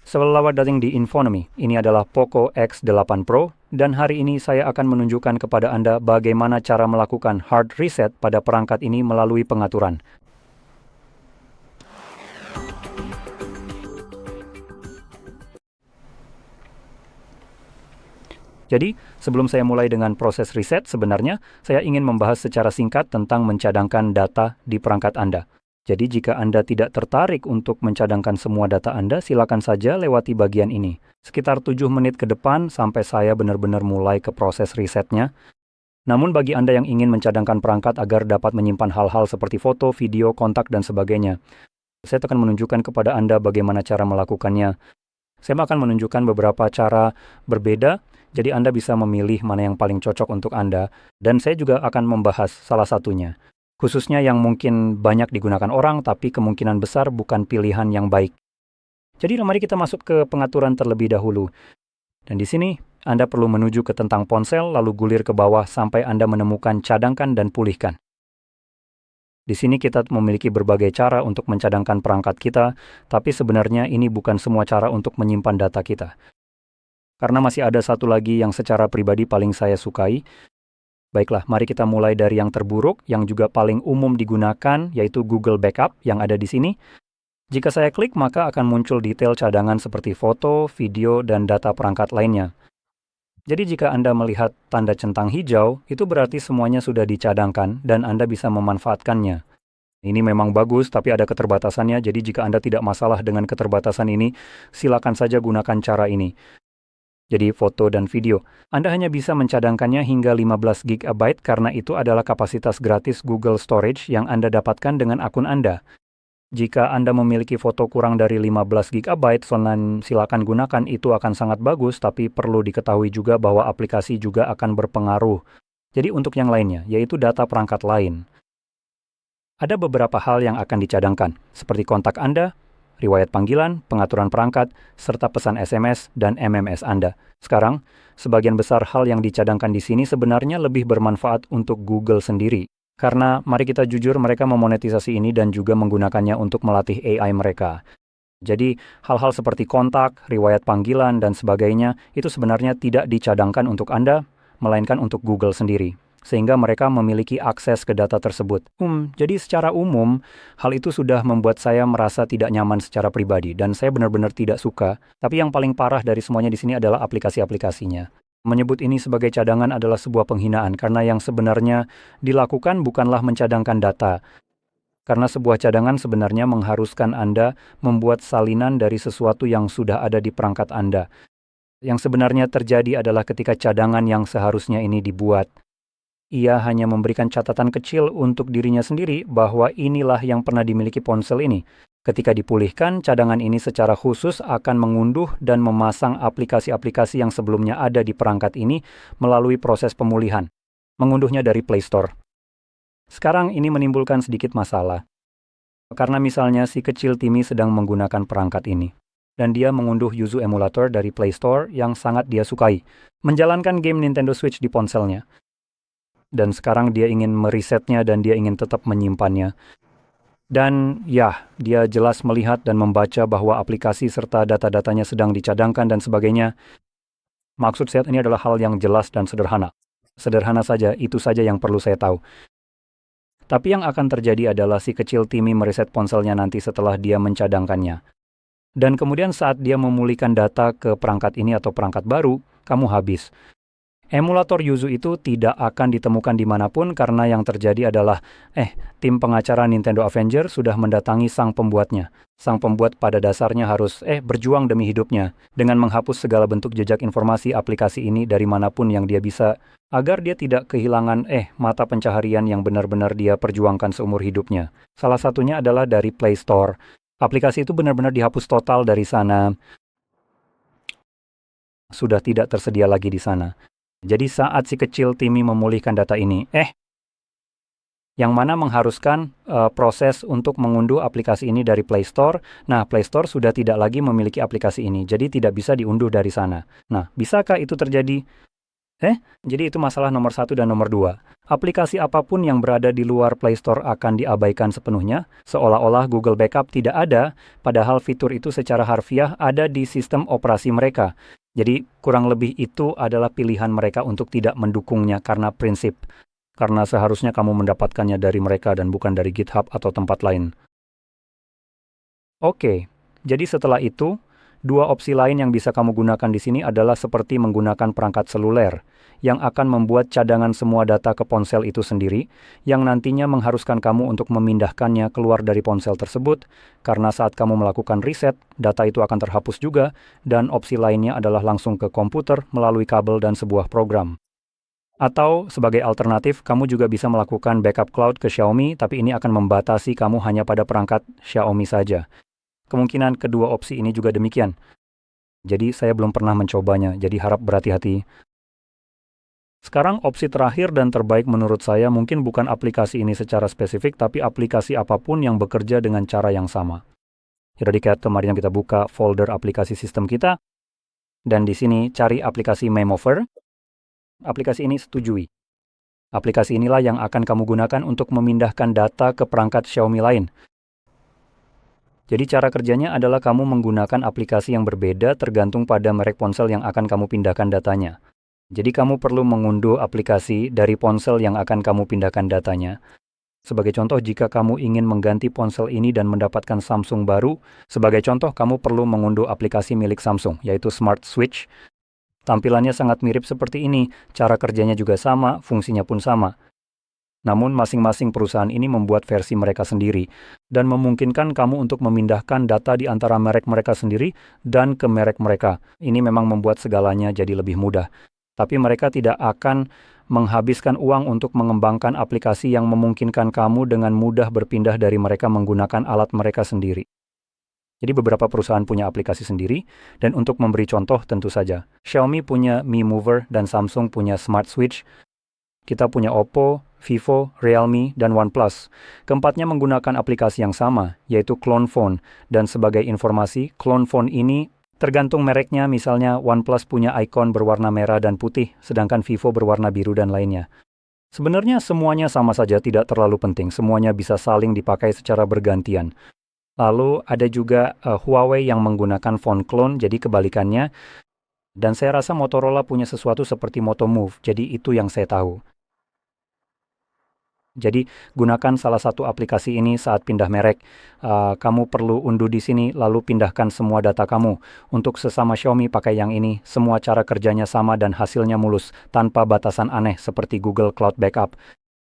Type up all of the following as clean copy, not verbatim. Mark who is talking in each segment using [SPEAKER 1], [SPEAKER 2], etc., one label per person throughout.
[SPEAKER 1] Selamat datang di Infonomy. Ini adalah Poco X8 Pro dan hari ini saya akan menunjukkan kepada Anda bagaimana cara melakukan hard reset pada perangkat ini melalui pengaturan. Jadi, sebelum saya mulai dengan proses reset, sebenarnya saya ingin membahas secara singkat tentang mencadangkan data di perangkat Anda. Jadi, jika Anda tidak tertarik untuk mencadangkan semua data Anda, silakan saja lewati bagian ini. Sekitar 7 menit ke depan sampai saya benar-benar mulai ke proses resetnya. Namun bagi Anda yang ingin mencadangkan perangkat agar dapat menyimpan hal-hal seperti foto, video, kontak, dan sebagainya, saya akan menunjukkan kepada Anda bagaimana cara melakukannya. Saya akan menunjukkan beberapa cara berbeda, jadi Anda bisa memilih mana yang paling cocok untuk Anda, dan saya juga akan membahas salah satunya. Khususnya yang mungkin banyak digunakan orang, tapi kemungkinan besar bukan pilihan yang baik. Jadi mari kita masuk ke pengaturan terlebih dahulu. Dan di sini, Anda perlu menuju ke tentang ponsel, lalu gulir ke bawah sampai Anda menemukan cadangkan dan pulihkan. Di sini kita memiliki berbagai cara untuk mencadangkan perangkat kita, tapi sebenarnya ini bukan semua cara untuk menyimpan data kita. Karena masih ada satu lagi yang secara pribadi paling saya sukai. Baiklah, mari kita mulai dari yang terburuk, yang juga paling umum digunakan, yaitu Google Backup yang ada di sini. Jika saya klik, maka akan muncul detail cadangan seperti foto, video, dan data perangkat lainnya. Jadi jika Anda melihat tanda centang hijau, itu berarti semuanya sudah dicadangkan dan Anda bisa memanfaatkannya. Ini memang bagus, tapi ada keterbatasannya, jadi jika Anda tidak masalah dengan keterbatasan ini, silakan saja gunakan cara ini. Jadi foto dan video. Anda hanya bisa mencadangkannya hingga 15 GB karena itu adalah kapasitas gratis Google Storage yang Anda dapatkan dengan akun Anda. Jika Anda memiliki foto kurang dari 15 GB, silakan gunakan, itu akan sangat bagus, tapi perlu diketahui juga bahwa aplikasi juga akan berpengaruh. Jadi untuk yang lainnya, yaitu data perangkat lain. Ada beberapa hal yang akan dicadangkan, seperti kontak Anda, riwayat panggilan, pengaturan perangkat, serta pesan SMS dan MMS Anda. Sekarang, sebagian besar hal yang dicadangkan di sini sebenarnya lebih bermanfaat untuk Google sendiri. Karena mari kita jujur, mereka memonetisasi ini dan juga menggunakannya untuk melatih AI mereka. Jadi, hal-hal seperti kontak, riwayat panggilan, dan sebagainya itu sebenarnya tidak dicadangkan untuk Anda, melainkan untuk Google sendiri. Sehingga mereka memiliki akses ke data tersebut. Jadi secara umum, hal itu sudah membuat saya merasa tidak nyaman secara pribadi, dan saya benar-benar tidak suka. Tapi yang paling parah dari semuanya di sini adalah aplikasi-aplikasinya. Menyebut ini sebagai cadangan adalah sebuah penghinaan, karena yang sebenarnya dilakukan bukanlah mencadangkan data. Karena sebuah cadangan sebenarnya mengharuskan Anda membuat salinan dari sesuatu yang sudah ada di perangkat Anda. Yang sebenarnya terjadi adalah ketika cadangan yang seharusnya ini dibuat, ia hanya memberikan catatan kecil untuk dirinya sendiri bahwa inilah yang pernah dimiliki ponsel ini. Ketika dipulihkan, cadangan ini secara khusus akan mengunduh dan memasang aplikasi-aplikasi yang sebelumnya ada di perangkat ini melalui proses pemulihan. Mengunduhnya dari Play Store. Sekarang ini menimbulkan sedikit masalah. Karena misalnya si kecil Timmy sedang menggunakan perangkat ini. Dan dia mengunduh Yuzu Emulator dari Play Store yang sangat dia sukai. Menjalankan game Nintendo Switch di ponselnya. Dan sekarang dia ingin meresetnya dan dia ingin tetap menyimpannya. Dan ya, dia jelas melihat dan membaca bahwa aplikasi serta data-datanya sedang dicadangkan dan sebagainya. Maksud saya ini adalah hal yang jelas dan sederhana. Sederhana saja, itu saja yang perlu saya tahu. Tapi yang akan terjadi adalah si kecil Timmy mereset ponselnya nanti setelah dia mencadangkannya. Dan kemudian saat dia memulihkan data ke perangkat ini atau perangkat baru, kamu habis. Emulator Yuzu itu tidak akan ditemukan dimanapun karena yang terjadi adalah, tim pengacara Nintendo Avenger sudah mendatangi sang pembuatnya. Sang pembuat pada dasarnya harus, berjuang demi hidupnya dengan menghapus segala bentuk jejak informasi aplikasi ini dari manapun yang dia bisa, agar dia tidak kehilangan, mata pencaharian yang benar-benar dia perjuangkan seumur hidupnya. Salah satunya adalah dari Play Store. Aplikasi itu benar-benar dihapus total dari sana. Sudah tidak tersedia lagi di sana. Jadi saat si kecil Timmy memulihkan data ini, yang mana mengharuskan proses untuk mengunduh aplikasi ini dari Play Store. Nah, Play Store sudah tidak lagi memiliki aplikasi ini, jadi tidak bisa diunduh dari sana. Nah, bisakah itu terjadi? Jadi itu masalah nomor satu dan nomor dua. Aplikasi apapun yang berada di luar Play Store akan diabaikan sepenuhnya, seolah-olah Google Backup tidak ada, padahal fitur itu secara harfiah ada di sistem operasi mereka. Jadi kurang lebih itu adalah pilihan mereka untuk tidak mendukungnya karena prinsip. Karena seharusnya kamu mendapatkannya dari mereka dan bukan dari GitHub atau tempat lain. Oke, jadi setelah itu, dua opsi lain yang bisa kamu gunakan di sini adalah seperti menggunakan perangkat seluler, yang akan membuat cadangan semua data ke ponsel itu sendiri, yang nantinya mengharuskan kamu untuk memindahkannya keluar dari ponsel tersebut, karena saat kamu melakukan reset, data itu akan terhapus juga, dan opsi lainnya adalah langsung ke komputer melalui kabel dan sebuah program. Atau sebagai alternatif, kamu juga bisa melakukan backup cloud ke Xiaomi, tapi ini akan membatasi kamu hanya pada perangkat Xiaomi saja. Kemungkinan kedua opsi ini juga demikian. Jadi saya belum pernah mencobanya, jadi harap berhati-hati. Sekarang opsi terakhir dan terbaik menurut saya mungkin bukan aplikasi ini secara spesifik, tapi aplikasi apapun yang bekerja dengan cara yang sama. Jadi kayak kemarin yang kita buka folder aplikasi sistem kita, dan di sini cari aplikasi Memover. Aplikasi ini setujui. Aplikasi inilah yang akan kamu gunakan untuk memindahkan data ke perangkat Xiaomi lain. Jadi cara kerjanya adalah kamu menggunakan aplikasi yang berbeda tergantung pada merek ponsel yang akan kamu pindahkan datanya. Jadi kamu perlu mengunduh aplikasi dari ponsel yang akan kamu pindahkan datanya. Sebagai contoh, jika kamu ingin mengganti ponsel ini dan mendapatkan Samsung baru, sebagai contoh kamu perlu mengunduh aplikasi milik Samsung, yaitu Smart Switch. Tampilannya sangat mirip seperti ini, cara kerjanya juga sama, fungsinya pun sama. Namun masing-masing perusahaan ini membuat versi mereka sendiri dan memungkinkan kamu untuk memindahkan data di antara merek mereka sendiri dan ke merek mereka. Ini memang membuat segalanya jadi lebih mudah. Tapi mereka tidak akan menghabiskan uang untuk mengembangkan aplikasi yang memungkinkan kamu dengan mudah berpindah dari mereka menggunakan alat mereka sendiri. Jadi beberapa perusahaan punya aplikasi sendiri, dan untuk memberi contoh tentu saja, Xiaomi punya Mi Mover dan Samsung punya Smart Switch. Kita punya Oppo, Vivo, Realme, dan OnePlus. Keempatnya menggunakan aplikasi yang sama, yaitu Clone Phone. Dan sebagai informasi, Clone Phone ini tergantung mereknya, misalnya OnePlus punya ikon berwarna merah dan putih, sedangkan Vivo berwarna biru dan lainnya. Sebenarnya semuanya sama saja, tidak terlalu penting. Semuanya bisa saling dipakai secara bergantian. Lalu ada juga Huawei yang menggunakan phone clone, jadi kebalikannya. Dan saya rasa Motorola punya sesuatu seperti Moto Move, jadi itu yang saya tahu. Jadi gunakan salah satu aplikasi ini saat pindah merek. Kamu perlu unduh di sini lalu pindahkan semua data kamu. Untuk sesama Xiaomi pakai yang ini, semua cara kerjanya sama dan hasilnya mulus, tanpa batasan aneh seperti Google Cloud Backup.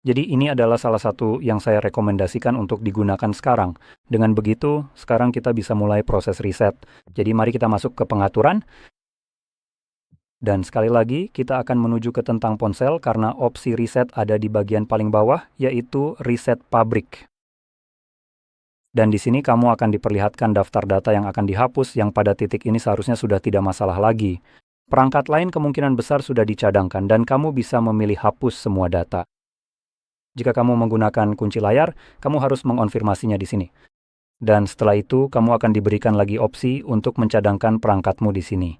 [SPEAKER 1] Jadi ini adalah salah satu yang saya rekomendasikan untuk digunakan sekarang. Dengan begitu, sekarang kita bisa mulai proses riset. Jadi mari kita masuk ke pengaturan. Dan sekali lagi, kita akan menuju ke tentang ponsel karena opsi reset ada di bagian paling bawah, yaitu reset pabrik. Dan di sini kamu akan diperlihatkan daftar data yang akan dihapus yang pada titik ini seharusnya sudah tidak masalah lagi. Perangkat lain kemungkinan besar sudah dicadangkan dan kamu bisa memilih hapus semua data. Jika kamu menggunakan kunci layar, kamu harus mengonfirmasinya di sini. Dan setelah itu, kamu akan diberikan lagi opsi untuk mencadangkan perangkatmu di sini.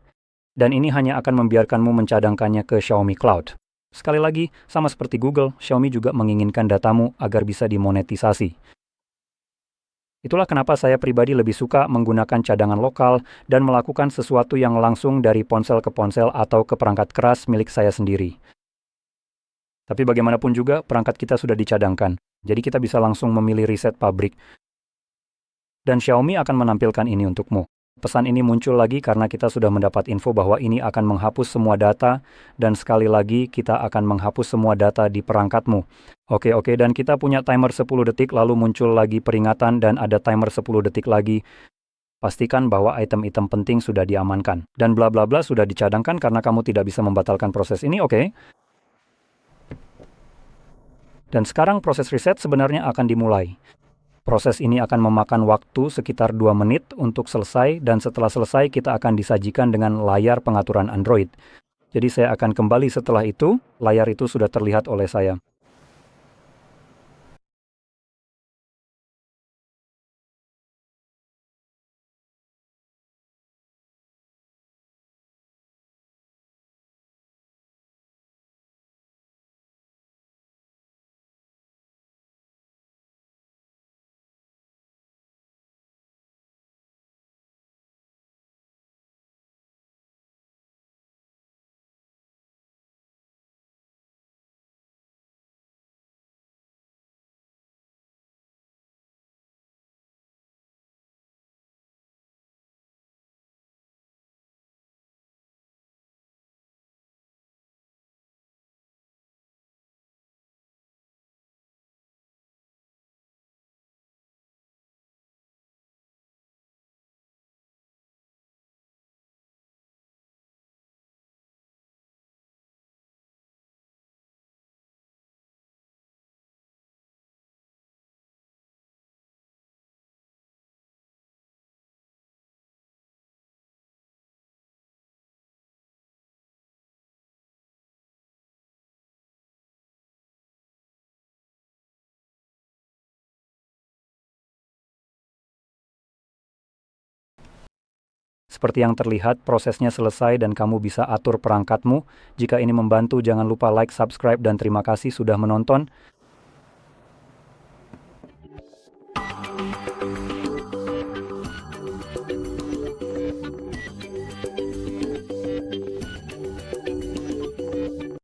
[SPEAKER 1] Dan ini hanya akan membiarkanmu mencadangkannya ke Xiaomi Cloud. Sekali lagi, sama seperti Google, Xiaomi juga menginginkan datamu agar bisa dimonetisasi. Itulah kenapa saya pribadi lebih suka menggunakan cadangan lokal dan melakukan sesuatu yang langsung dari ponsel ke ponsel atau ke perangkat keras milik saya sendiri. Tapi bagaimanapun juga, perangkat kita sudah dicadangkan. Jadi kita bisa langsung memilih reset pabrik. Dan Xiaomi akan menampilkan ini untukmu. Pesan ini muncul lagi karena kita sudah mendapat info bahwa ini akan menghapus semua data, dan sekali lagi kita akan menghapus semua data di perangkatmu. Oke, dan kita punya timer 10 detik, lalu muncul lagi peringatan dan ada timer 10 detik lagi. Pastikan bahwa item-item penting sudah diamankan. Dan bla bla bla sudah dicadangkan karena kamu tidak bisa membatalkan proses ini, oke? Dan sekarang proses riset sebenarnya akan dimulai. Proses ini akan memakan waktu sekitar 2 menit untuk selesai, dan setelah selesai kita akan disajikan dengan layar pengaturan Android. Jadi saya akan kembali setelah itu, layar itu sudah terlihat oleh saya. Seperti yang terlihat, prosesnya selesai dan kamu bisa atur perangkatmu. Jika ini membantu, jangan lupa like, subscribe, dan terima kasih sudah menonton.